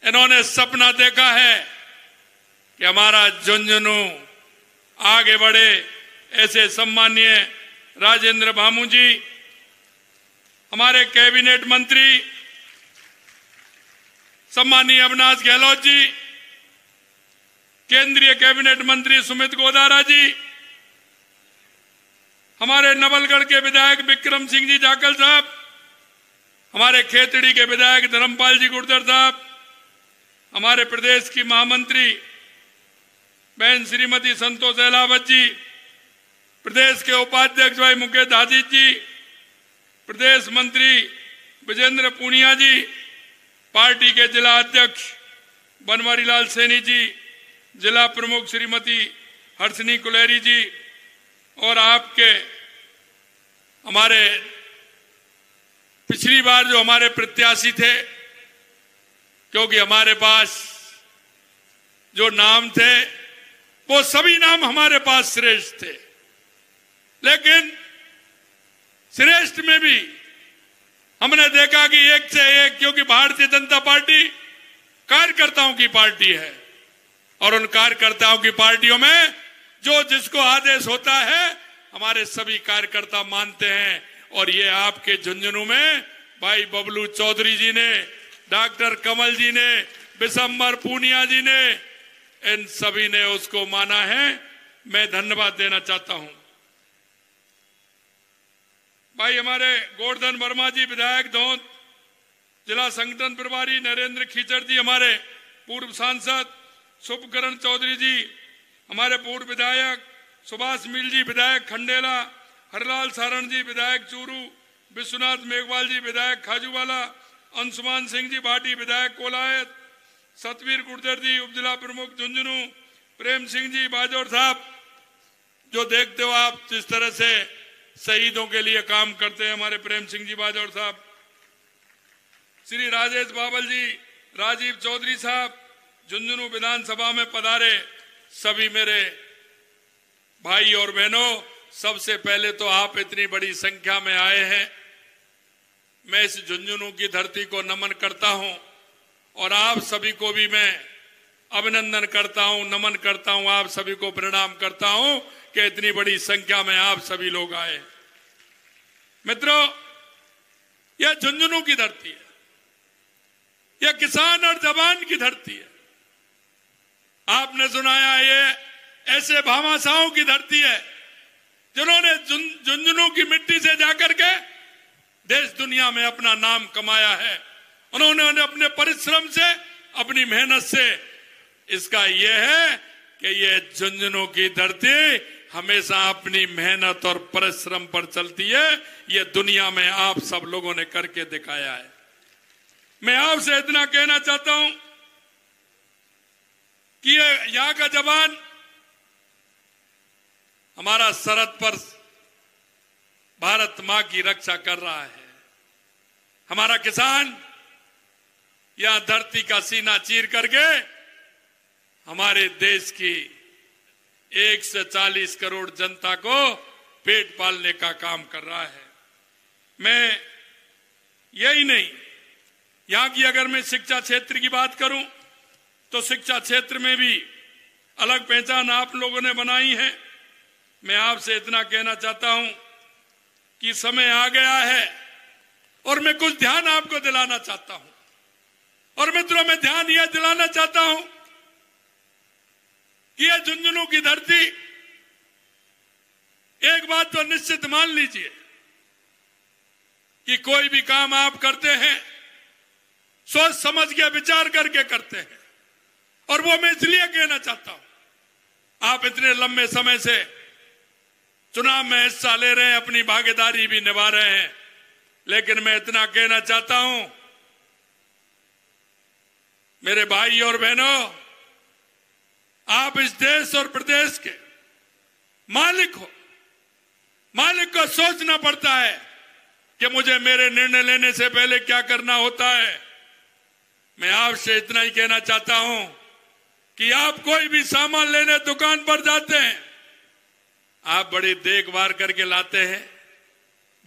इन्होंने सपना देखा है कि हमारा झुंझुनू आगे बढ़े। ऐसे सम्माननीय राजेंद्र भामू जी, हमारे कैबिनेट मंत्री सम्माननीय अविनाश गहलोत जी, केंद्रीय कैबिनेट मंत्री सुमित गोदारा जी, हमारे नवलगढ़ के विधायक विक्रम सिंह जी जाखल साहब, हमारे खेतड़ी के विधायक धर्मपाल जी गुर्जर साहब, हमारे प्रदेश की महामंत्री बहन श्रीमती संतोष अहलावत जी, प्रदेश के उपाध्यक्ष भाई मुकेश हाजी जी, प्रदेश मंत्री विजेंद्र पूनिया जी, पार्टी के जिला अध्यक्ष बनवारी लाल सैनी जी, जिला प्रमुख श्रीमती हर्षनी कुलेरी जी, और आपके हमारे पिछली बार जो हमारे प्रत्याशी थे, क्योंकि हमारे पास जो नाम थे वो सभी नाम हमारे पास श्रेष्ठ थे, लेकिन श्रेष्ठ में भी हमने देखा कि एक से एक, क्योंकि भारतीय जनता पार्टी कार्यकर्ताओं की पार्टी है और उन कार्यकर्ताओं की पार्टियों में जो जिसको आदेश होता है हमारे सभी कार्यकर्ता मानते हैं। और ये आपके झुंझुनू में भाई बबलू चौधरी जी ने, डॉक्टर कमल जी ने, बिशंबर पूनिया जी ने, इन सभी ने उसको माना है। मैं धन्यवाद देना चाहता हूं भाई हमारे गोवर्धन वर्मा जी विधायक धौंध, जिला संगठन प्रभारी नरेंद्र खीचड़ जी, हमारे पूर्व सांसद शुभकरण चौधरी जी, हमारे पूर्व विधायक सुभाष मील जी विधायक खंडेला, हरलाल सारण जी विधायक चूरू, विश्वनाथ मेघवाल जी विधायक खाजूवाला, अंशुमान सिंह जी भाटी विधायक कोलायत, सतवीर गुर्जर जी उपजिला प्रमुख झुंझुनू, प्रेम सिंह जी बाजौर साहब, जो देखते हो आप जिस तरह से शहीदों के लिए काम करते हैं, हमारे प्रेम सिंह जी बाजौर साहब, श्री राजेश बाबल जी, राजीव चौधरी साहब, झुंझुनू विधानसभा में पधारे सभी मेरे भाई और बहनों, सबसे पहले तो आप इतनी बड़ी संख्या में आए हैं, मैं इस झुंझुनू की धरती को नमन करता हूं और आप सभी को भी मैं अभिनंदन करता हूं, नमन करता हूं, आप सभी को प्रणाम करता हूं कि इतनी बड़ी संख्या में आप सभी लोग आए। मित्रों, यह झुंझुनू की धरती है, यह किसान और जवान की धरती है। आपने सुनाया ये ऐसे भामाशाहों की धरती है जिन्होंने झुंझुनू की मिट्टी से जाकर के देश दुनिया में अपना नाम कमाया है। उन्होंने अपने परिश्रम से, अपनी मेहनत से, इसका यह है कि ये झुंझुनू की धरती हमेशा अपनी मेहनत और परिश्रम पर चलती है। ये दुनिया में आप सब लोगों ने करके दिखाया है। मैं आपसे इतना कहना चाहता हूं कि यहां का जवान हमारा सरहद पर भारत मां की रक्षा कर रहा है, हमारा किसान यहां धरती का सीना चीर करके हमारे देश की 140 करोड़ जनता को पेट पालने का काम कर रहा है। मैं यही नहीं, यहां की अगर मैं शिक्षा क्षेत्र की बात करूं तो शिक्षा क्षेत्र में भी अलग पहचान आप लोगों ने बनाई है। मैं आपसे इतना कहना चाहता हूं कि समय आ गया है और मैं कुछ ध्यान आपको दिलाना चाहता हूं। और मित्रों, मैं ध्यान यह दिलाना चाहता हूं कि यह झुंझुनू की धरती, एक बात तो निश्चित मान लीजिए कि कोई भी काम आप करते हैं सोच समझ के विचार करके करते हैं। और वो मैं इसलिए कहना चाहता हूं, आप इतने लंबे समय से चुनाव में हिस्सा ले रहे हैं, अपनी भागीदारी भी निभा रहे हैं, लेकिन मैं इतना कहना चाहता हूं मेरे भाई और बहनों, आप इस देश और प्रदेश के मालिक हो। मालिक को सोचना पड़ता है कि मुझे मेरे निर्णय लेने से पहले क्या करना होता है। मैं आपसे इतना ही कहना चाहता हूं कि आप कोई भी सामान लेने दुकान पर जाते हैं, आप बड़ी देखभाल करके लाते हैं,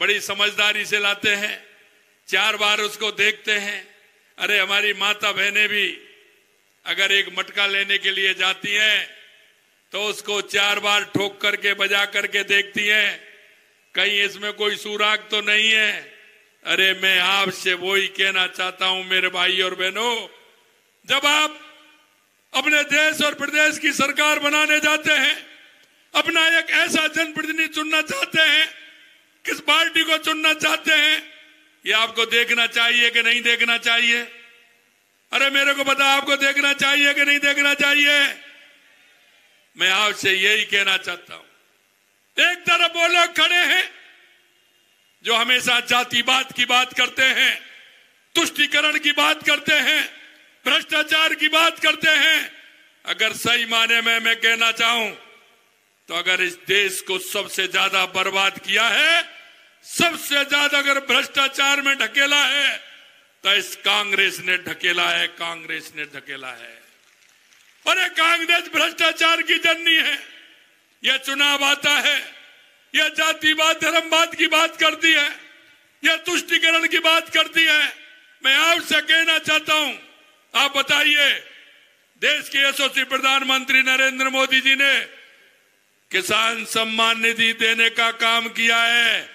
बड़ी समझदारी से लाते हैं, 4 बार उसको देखते हैं। अरे हमारी माता बहनें भी अगर एक मटका लेने के लिए जाती हैं तो उसको 4 बार ठोक करके बजा करके देखती हैं कहीं इसमें कोई सुराग तो नहीं है। अरे मैं आपसे वही कहना चाहता हूं मेरे भाई और बहनों, जब आप अपने देश और प्रदेश की सरकार बनाने जाते हैं, अपना एक ऐसा जनप्रतिनिधि चुनना चाहते हैं, किस पार्टी को चुनना चाहते हैं, ये आपको देखना चाहिए कि नहीं देखना चाहिए? अरे मेरे को पता, आपको देखना चाहिए कि नहीं देखना चाहिए? मैं आपसे यही कहना चाहता हूं। एक तरफ वो लोग खड़े हैं जो हमेशा जातिवाद की बात करते हैं, तुष्टीकरण की बात करते हैं, भ्रष्टाचार की बात करते हैं। अगर सही माने में मैं कहना चाहूं तो अगर इस देश को सबसे ज्यादा बर्बाद किया है, सबसे ज्यादा अगर भ्रष्टाचार में ढकेला है तो इस कांग्रेस ने ढकेला है, कांग्रेस ने ढकेला है। और ये कांग्रेस भ्रष्टाचार की जननी है। यह चुनाव आता है, यह जातिवाद धर्मवाद की बात करती है, यह तुष्टीकरण की बात करती है। मैं आपसे कहना चाहता हूं, आप बताइए, देश के यशस्वी प्रधानमंत्री नरेंद्र मोदी जी ने किसान सम्मान निधि देने का काम किया है,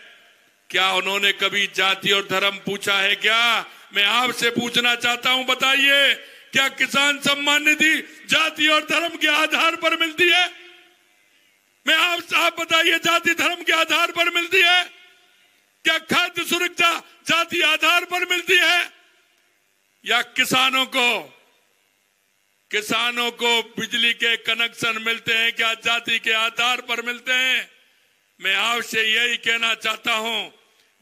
क्या उन्होंने कभी जाति और धर्म पूछा है क्या? मैं आपसे पूछना चाहता हूं, बताइए, क्या किसान सम्मान निधि जाति और धर्म के आधार पर मिलती है? मैं आप बताइए, जाति धर्म के आधार पर मिलती है? क्या खाद्य सुरक्षा जाति आधार पर मिलती है? या किसानों को बिजली के कनेक्शन मिलते हैं, क्या जाति के आधार पर मिलते हैं? मैं आपसे यही कहना चाहता हूं,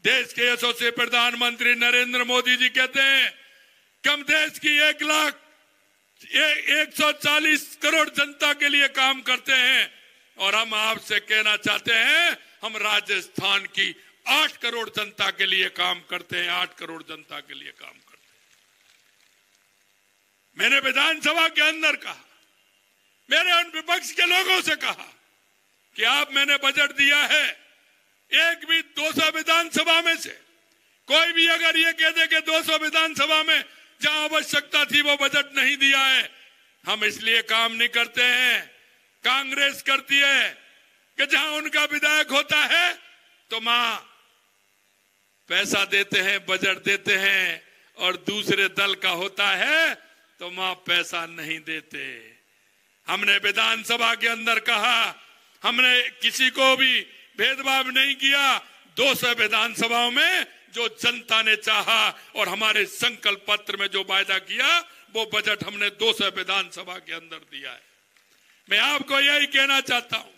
देश के यशस्वी प्रधानमंत्री नरेंद्र मोदी जी कहते हैं कि हम देश की 140 करोड़ जनता के लिए काम करते हैं, और हम आपसे कहना चाहते हैं हम राजस्थान की 8 करोड़ जनता के लिए काम करते हैं, 8 करोड़ जनता के लिए काम करते हैं। मैंने विधानसभा के अंदर कहा, मैंने उन विपक्ष के लोगों से कहा कि आप, मैंने बजट दिया है, एक भी 200 विधानसभा में से कोई भी अगर ये कह दे कि 200 विधानसभा में जहां आवश्यकता थी वो बजट नहीं दिया है, हम इसलिए काम नहीं करते हैं। कांग्रेस करती है कि जहां उनका विधायक होता है तो मां पैसा देते हैं, बजट देते हैं, और दूसरे दल का होता है तो मां पैसा नहीं देते। हमने विधानसभा के अंदर कहा, हमने किसी को भी भेदभाव नहीं किया। 200 विधानसभाओं में जो जनता ने चाहा और हमारे संकल्प पत्र में जो वायदा किया, वो बजट हमने 200 विधानसभा के अंदर दिया है। मैं आपको यही कहना चाहता हूं,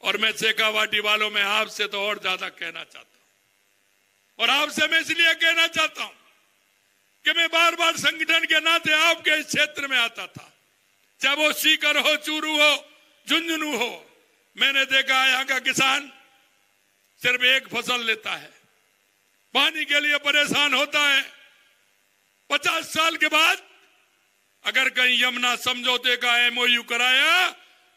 और मैं शेखावाटी वालों में आपसे तो और ज्यादा कहना चाहता हूं। और आपसे मैं इसलिए कहना चाहता हूं कि मैं बार बार संगठन के नाते आपके इस क्षेत्र में आता था, चाहे वो सीकर हो, चूरू हो, झुंझुनू हो। मैंने देखा यहाँ का किसान सिर्फ एक फसल लेता है, पानी के लिए परेशान होता है। 50 साल के बाद अगर कहीं यमुना समझौते का MOU कराया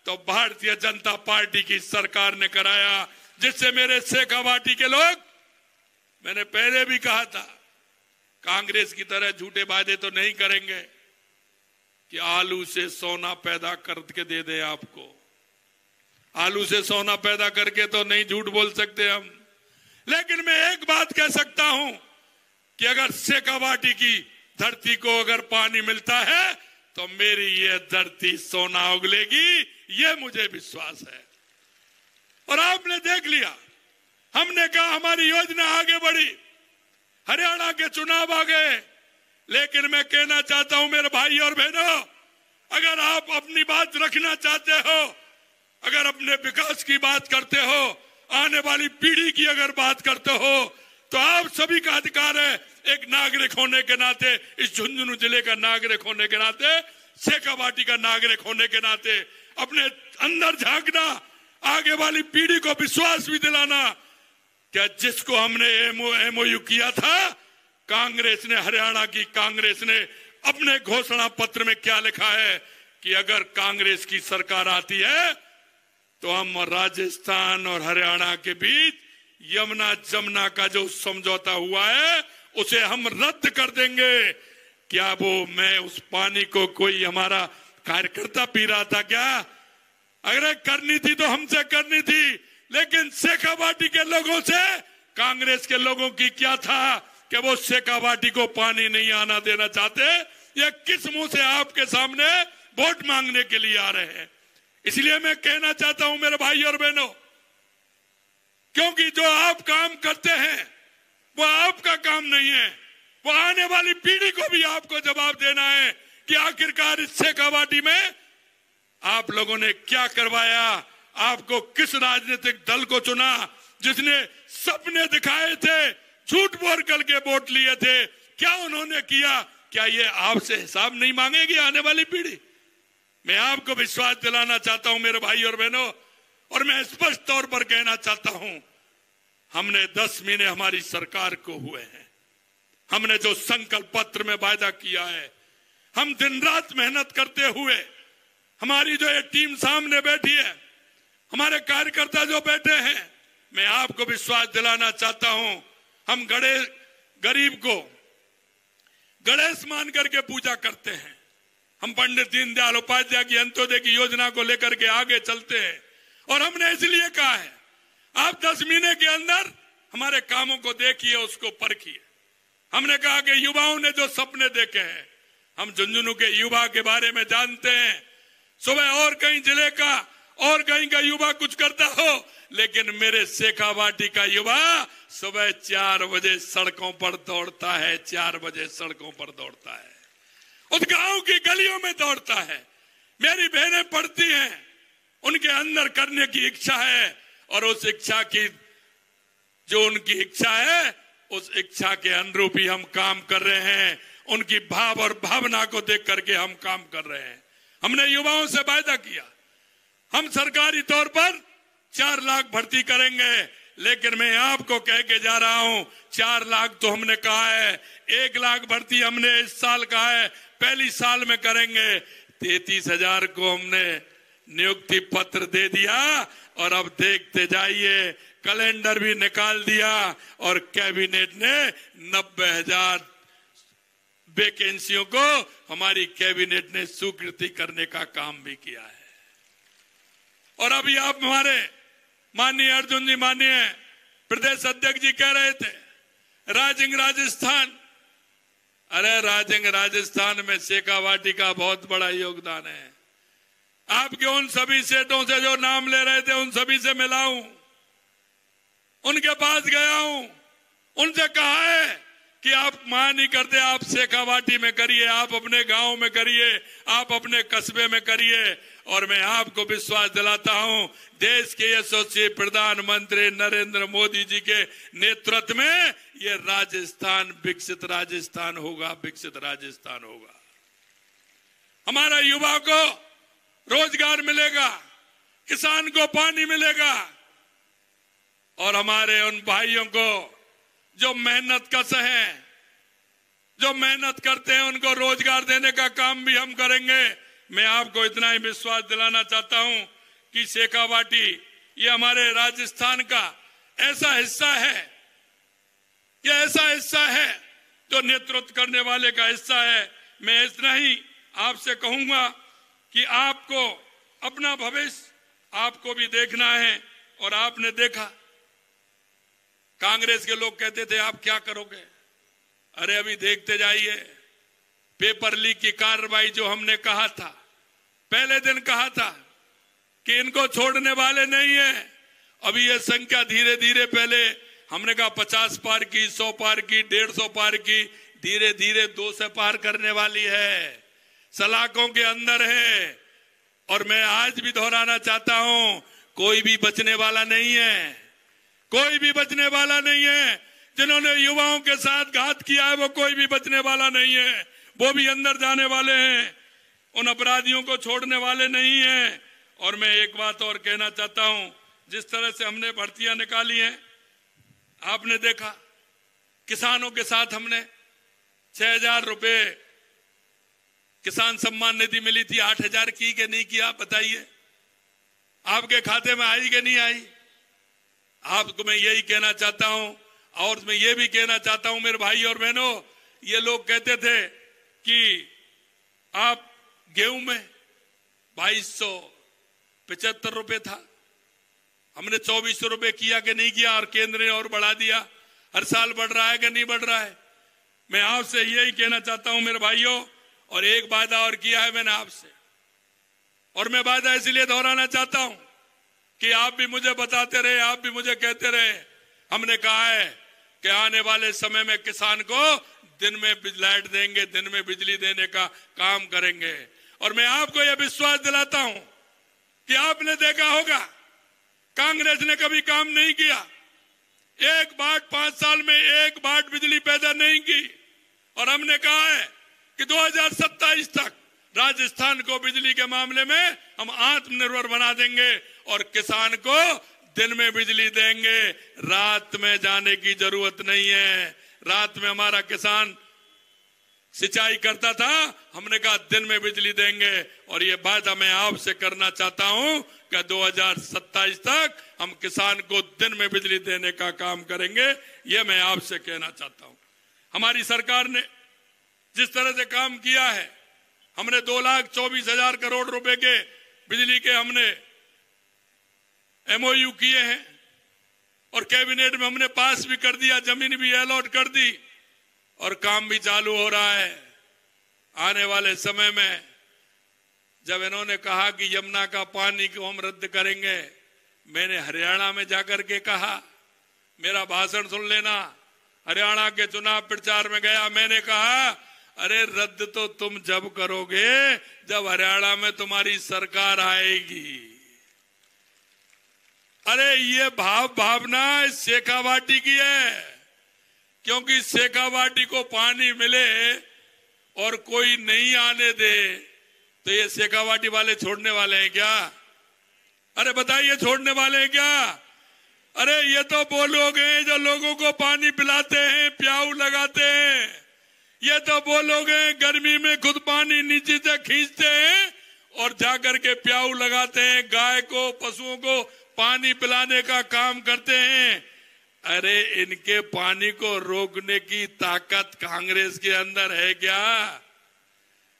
तो भारतीय जनता पार्टी की सरकार ने कराया, जिससे मेरे शेखावाटी के लोग, मैंने पहले भी कहा था, कांग्रेस की तरह झूठे वादे तो नहीं करेंगे कि आलू से सोना पैदा करके दे दे आपको। आलू से सोना पैदा करके तो नहीं झूठ बोल सकते हम, लेकिन मैं एक बात कह सकता हूं कि अगर शेखावाटी की धरती को अगर पानी मिलता है तो मेरी ये धरती सोना उगलेगी, ये मुझे विश्वास है। और आपने देख लिया, हमने कहा हमारी योजना आगे बढ़ी, हरियाणा के चुनाव आ गए, लेकिन मैं कहना चाहता हूं मेरे भाई और बहनों, अगर आप अपनी बात रखना चाहते हो, अगर अपने विकास की बात करते हो, आने वाली पीढ़ी की अगर बात करते हो, तो आप सभी का अधिकार है, एक नागरिक होने के नाते, इस झुंझुनू जिले का नागरिक होने के नाते, शेखावाटी का नागरिक होने के नाते अपने अंदर झांकना, आगे वाली पीढ़ी को विश्वास भी दिलाना। क्या जिसको हमने MOU किया था, कांग्रेस ने, हरियाणा की कांग्रेस ने अपने घोषणा पत्र में क्या लिखा है कि अगर कांग्रेस की सरकार आती है तो हम राजस्थान और हरियाणा के बीच यमुना जमुना का जो समझौता हुआ है उसे हम रद्द कर देंगे। क्या वो मैं उस पानी को कोई हमारा कार्यकर्ता पी रहा था क्या? अगर करनी थी तो हमसे करनी थी, लेकिन शेखावाटी के लोगों से कांग्रेस के लोगों की क्या था कि वो शेखावाटी को पानी नहीं आना देना चाहते? ये किस मुंह से आपके सामने वोट मांगने के लिए आ रहे हैं? इसलिए मैं कहना चाहता हूं मेरे भाई और बहनों, क्योंकि जो आप काम करते हैं वो आपका काम नहीं है, वो आने वाली पीढ़ी को भी आपको जवाब देना है कि आखिरकार इस शेखावाटी में आप लोगों ने क्या करवाया, आपको किस राजनीतिक दल को चुना जिसने सपने दिखाए थे, झूठ बोल करके वोट लिए थे, क्या उन्होंने किया? क्या ये आपसे हिसाब नहीं मांगेगी आने वाली पीढ़ी? मैं आपको विश्वास दिलाना चाहता हूं मेरे भाई और बहनों, और मैं स्पष्ट तौर पर कहना चाहता हूं, हमने 10 महीने हमारी सरकार को हुए हैं, हमने जो संकल्प पत्र में वायदा किया है, हम दिन रात मेहनत करते हुए, हमारी जो ये टीम सामने बैठी है, हमारे कार्यकर्ता जो बैठे हैं, मैं आपको विश्वास दिलाना चाहता हूं, हम गरीब को गणेश मान करके पूजा करते हैं। हम पंडित दीनदयाल उपाध्याय की अंत्योदय की योजना को लेकर के आगे चलते हैं, और हमने इसलिए कहा है आप 10 महीने के अंदर हमारे कामों को देखिए, उसको परखिए। हमने कहा कि युवाओं ने जो सपने देखे हैं, हम झुंझुनू के युवा के बारे में जानते हैं, सुबह और कहीं जिले का और कहीं का युवा कुछ करता हो, लेकिन मेरे शेखावाटी का युवा सुबह 4 बजे सड़कों पर दौड़ता है, 4 बजे सड़कों पर दौड़ता है, उस गांव की गलियों में दौड़ता है। मेरी बहनें पढ़ती हैं, उनके अंदर करने की इच्छा है, और उस इच्छा की जो उनकी इच्छा है, उस इच्छा के अनुरूप ही हम काम कर रहे हैं। उनकी भाव और भावना को देख करके हम काम कर रहे हैं। हमने युवाओं से वायदा किया, हम सरकारी तौर पर 4 लाख भर्ती करेंगे, लेकिन मैं आपको कह के जा रहा हूं 4 लाख तो हमने कहा है, 1 लाख भर्ती हमने इस साल कहा है, पहली साल में करेंगे। 33,000 को हमने नियुक्ति पत्र दे दिया, और अब देखते जाइए कैलेंडर भी निकाल दिया, और कैबिनेट ने 90,000 वैकेंसियों को हमारी कैबिनेट ने स्वीकृति करने का काम भी किया है। और अभी आप हमारे माननीय अर्जुन जी, माननीय प्रदेश अध्यक्ष जी कह रहे थे राजिंग राजस्थान, अरे राजिंग राजस्थान में शेखावाटी का बहुत बड़ा योगदान है। आपके उन सभी सेठों से जो नाम ले रहे थे, उन सभी से मिला हूं, उनके पास गया हूं, उनसे कहा है कि आप मां नहीं करते, आप शेखावाटी में करिए, आप अपने गांव में करिए, आप अपने कस्बे में करिए। और मैं आपको विश्वास दिलाता हूं, देश के यशस्वी प्रधानमंत्री नरेंद्र मोदी जी के नेतृत्व में ये राजस्थान विकसित राजस्थान होगा, विकसित राजस्थान होगा। हमारा युवा को रोजगार मिलेगा, किसान को पानी मिलेगा, और हमारे उन भाइयों को जो मेहनत कश हैं, जो मेहनत करते हैं, उनको रोजगार देने का काम भी हम करेंगे। मैं आपको इतना ही विश्वास दिलाना चाहता हूं कि शेखावाटी ये हमारे राजस्थान का ऐसा हिस्सा है, ये ऐसा हिस्सा है जो नेतृत्व करने वाले का हिस्सा है। मैं इतना ही आपसे कहूंगा कि आपको अपना भविष्य आपको भी देखना है, और आपने देखा कांग्रेस के लोग कहते थे आप क्या करोगे, अरे अभी देखते जाइए। पेपर लीक की कार्रवाई जो हमने कहा था, पहले दिन कहा था कि इनको छोड़ने वाले नहीं है, अभी ये संख्या धीरे धीरे, पहले हमने कहा 50 पार की, 100 पार की, 150 पार की, धीरे धीरे 200 पार करने वाली है, सलाखों के अंदर है। और मैं आज भी दोहराना चाहता हूं, कोई भी बचने वाला नहीं है, कोई भी बचने वाला नहीं है। जिन्होंने युवाओं के साथ घात किया है वो कोई भी बचने वाला नहीं है, वो भी अंदर जाने वाले हैं, उन अपराधियों को छोड़ने वाले नहीं हैं। और मैं एक बात और कहना चाहता हूं, जिस तरह से हमने भर्तियां निकाली हैं, आपने देखा किसानों के साथ हमने 6,000 रुपए किसान सम्मान निधि मिली थी, 8,000 की कि नहीं किया, बताइए आपके खाते में आई कि नहीं आई? आपको मैं यही कहना चाहता हूं, और मैं ये भी कहना चाहता हूं मेरे भाई और बहनों, ये लोग कहते थे कि आप गेहूं में 2275 रुपए था, हमने 2400 रुपए किया कि नहीं किया, और केंद्र ने और बढ़ा दिया। हर साल बढ़ रहा है कि नहीं बढ़ रहा है? मैं आपसे यही कहना चाहता हूं मेरे भाइयों, और एक वादा और किया है मैंने आपसे, और मैं वादा इसलिए दोहराना चाहता हूं कि आप भी मुझे बताते रहे, आप भी मुझे कहते रहे। हमने कहा है कि आने वाले समय में किसान को दिन में लाइट देंगे, दिन में बिजली देने का काम करेंगे। और मैं आपको यह विश्वास दिलाता हूं कि आपने देखा होगा कांग्रेस ने कभी काम नहीं किया, एक बार 5 साल में एक बार बिजली पैदा नहीं की। और हमने कहा है कि 2027 तक राजस्थान को बिजली के मामले में हम आत्मनिर्भर बना देंगे और किसान को दिन में बिजली देंगे, रात में जाने की जरूरत नहीं है। रात में हमारा किसान सिंचाई करता था, हमने कहा दिन में बिजली देंगे, और ये वादा मैं आपसे करना चाहता हूं कि 2027 तक हम किसान को दिन में बिजली देने का काम करेंगे। ये मैं आपसे कहना चाहता हूं। हमारी सरकार ने जिस तरह से काम किया है, हमने 2,24,000 करोड़ रुपए के बिजली के हमने MOU किए हैं, और कैबिनेट में हमने पास भी कर दिया, जमीन भी अलॉट कर दी, और काम भी चालू हो रहा है। आने वाले समय में जब इन्होंने कहा कि यमुना का पानी को हम रद्द करेंगे, मैंने हरियाणा में जाकर के कहा, मेरा भाषण सुन लेना, हरियाणा के चुनाव प्रचार में गया, मैंने कहा अरे रद्द तो तुम जब करोगे जब हरियाणा में तुम्हारी सरकार आएगी। अरे ये भावना शेखावाटी की है, क्योंकि शेखावाटी को पानी मिले और कोई नहीं आने दे तो ये शेखावाटी वाले छोड़ने वाले हैं क्या? अरे बताइए, छोड़ने वाले हैं क्या? अरे ये तो वो लोग हैं जो लोगों को पानी पिलाते हैं, प्याऊ लगाते हैं। ये तो वो लोग हैं गर्मी में खुद पानी नीचे से खींचते हैं और जाकर के प्याऊ लगाते हैं, गाय को, पशुओं को पानी पिलाने का काम करते हैं। अरे इनके पानी को रोकने की ताकत कांग्रेस के अंदर है क्या,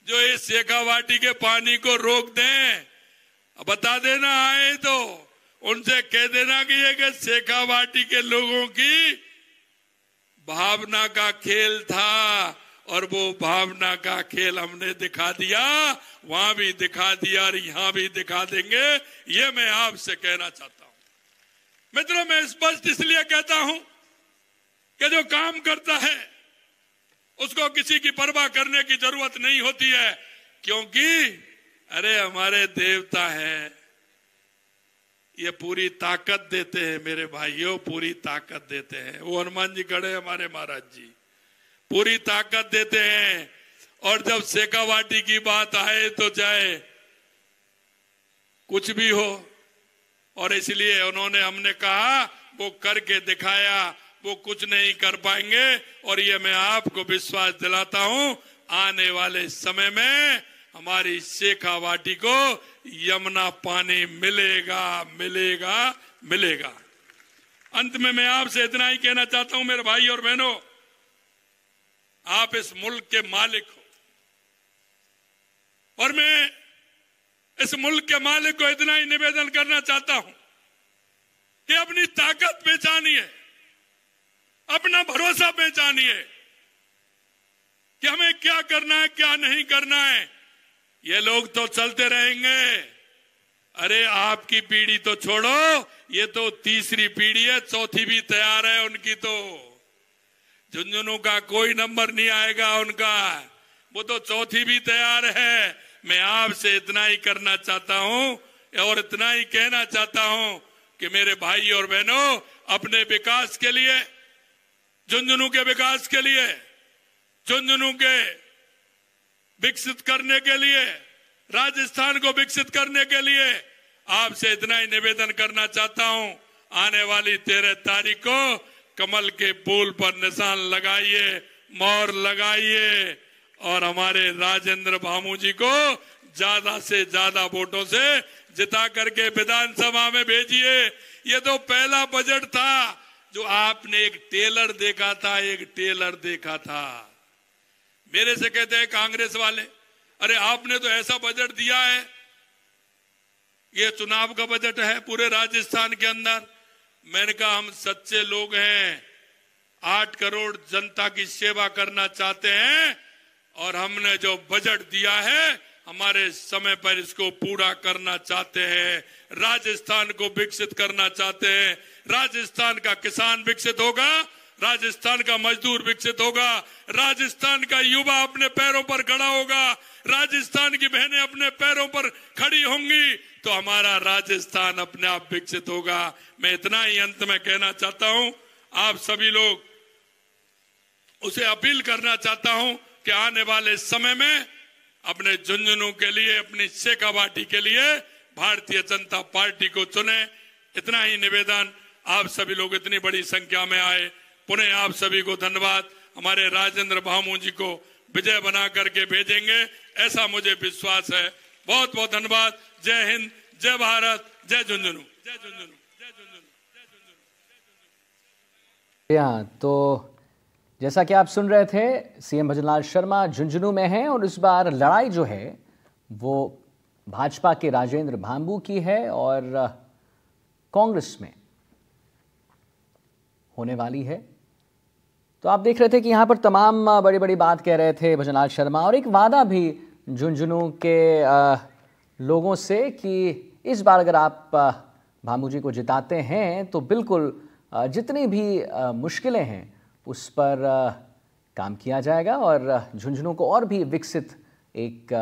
जो इस शेखावाटी के पानी को रोक दें? बता देना, आए तो उनसे कह देना कि ये शेखावाटी के लोगों की भावना का खेल था, और वो भावना का खेल हमने दिखा दिया, वहां भी दिखा दिया और यहां भी दिखा देंगे। ये मैं आपसे कहना चाहता हूं मित्रों। मैं स्पष्ट इसलिए कहता हूं कि जो काम करता है उसको किसी की परवाह करने की जरूरत नहीं होती है, क्योंकि अरे हमारे देवता हैं, ये पूरी ताकत देते हैं मेरे भाइयों, पूरी ताकत देते हैं। वो हनुमान जी खड़े हमारे महाराज जी, पूरी ताकत देते हैं। और जब शेखावाटी की बात आए तो चाहे कुछ भी हो, और इसलिए उन्होंने, हमने कहा वो करके दिखाया, वो कुछ नहीं कर पाएंगे। और ये मैं आपको विश्वास दिलाता हूं, आने वाले समय में हमारी शेखावाटी को यमुना पानी मिलेगा, मिलेगा, मिलेगा। अंत में मैं आपसे इतना ही कहना चाहता हूं मेरे भाई और बहनों, आप इस मुल्क के मालिक हो, और मैं इस मुल्क के मालिक को इतना ही निवेदन करना चाहता हूं कि अपनी ताकत पहचानिए, अपना भरोसा पहचानिए कि हमें क्या करना है, क्या नहीं करना है। ये लोग तो चलते रहेंगे, अरे आपकी पीढ़ी तो छोड़ो, ये तो तीसरी पीढ़ी है, चौथी भी तैयार है उनकी। तो झुंझुनू का कोई नंबर नहीं आएगा उनका, वो तो चौथी भी तैयार है। मैं आपसे इतना ही करना चाहता हूं और इतना ही कहना चाहता हूं कि मेरे भाई और बहनों, अपने विकास के लिए, झुंझुनू के विकास के लिए, झुंझुनू के विकसित करने के लिए, राजस्थान को विकसित करने के लिए आपसे इतना ही निवेदन करना चाहता हूं, आने वाली 13 तारीख को कमल के फूल पर निशान लगाइए, मोहर लगाइए, और हमारे राजेंद्र भामू जी को ज्यादा से ज्यादा वोटों से जिता करके विधानसभा में भेजिए। ये तो पहला बजट था जो आपने एक टेलर देखा था, एक टेलर देखा था। मेरे से कहते हैं कांग्रेस वाले, अरे आपने तो ऐसा बजट दिया है, ये चुनाव का बजट है पूरे राजस्थान के अंदर। मैंने कहा हम सच्चे लोग हैं, 8 करोड़ जनता की सेवा करना चाहते हैं और हमने जो बजट दिया है हमारे समय पर इसको पूरा करना चाहते हैं। राजस्थान को विकसित करना चाहते हैं। राजस्थान का किसान विकसित होगा, राजस्थान का मजदूर विकसित होगा, राजस्थान का युवा अपने पैरों पर खड़ा होगा, राजस्थान की बहनें अपने पैरों पर खड़ी होंगी तो हमारा राजस्थान अपने आप विकसित होगा। मैं इतना ही अंत में कहना चाहता हूं, आप सभी लोग उसे अपील करना चाहता हूं कि आने वाले समय में अपने झुंझुनू के लिए, अपनी शेखावाटी के लिए भारतीय जनता पार्टी को चुने। इतना ही निवेदन, आप सभी लोग इतनी बड़ी संख्या में आए, पुनः आप सभी को धन्यवाद। हमारे राजेंद्र भामू जी को विजय बना करके भेजेंगे ऐसा मुझे विश्वास है। बहुत बहुत धन्यवाद। जय हिंद, जय भारत, जय झुंझुनू, जय झुंझुनू, जय झुंझुनू, जय झुंझुनू। हाँ, तो जैसा कि आप सुन रहे थे, सीएम भजनलाल शर्मा झुंझुनू में हैं और इस बार लड़ाई जो है वो भाजपा के राजेंद्र भाम्बू की है और कांग्रेस में होने वाली है। तो आप देख रहे थे कि यहाँ पर तमाम बड़ी बड़ी बात कह रहे थे भजनलाल शर्मा और एक वादा भी झुंझुनू के लोगों से कि इस बार अगर आप भाम्बू जी को जिताते हैं तो बिल्कुल जितनी भी मुश्किलें हैं उस पर काम किया जाएगा और झुंझुनू को और भी विकसित एक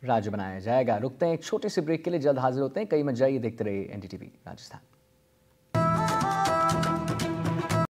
राज्य बनाया जाएगा। रुकते हैं एक छोटे से ब्रेक के लिए, जल्द हाजिर होते हैं। कई मत जाइए, देखते रहिए एनडीटीवी राजस्थान।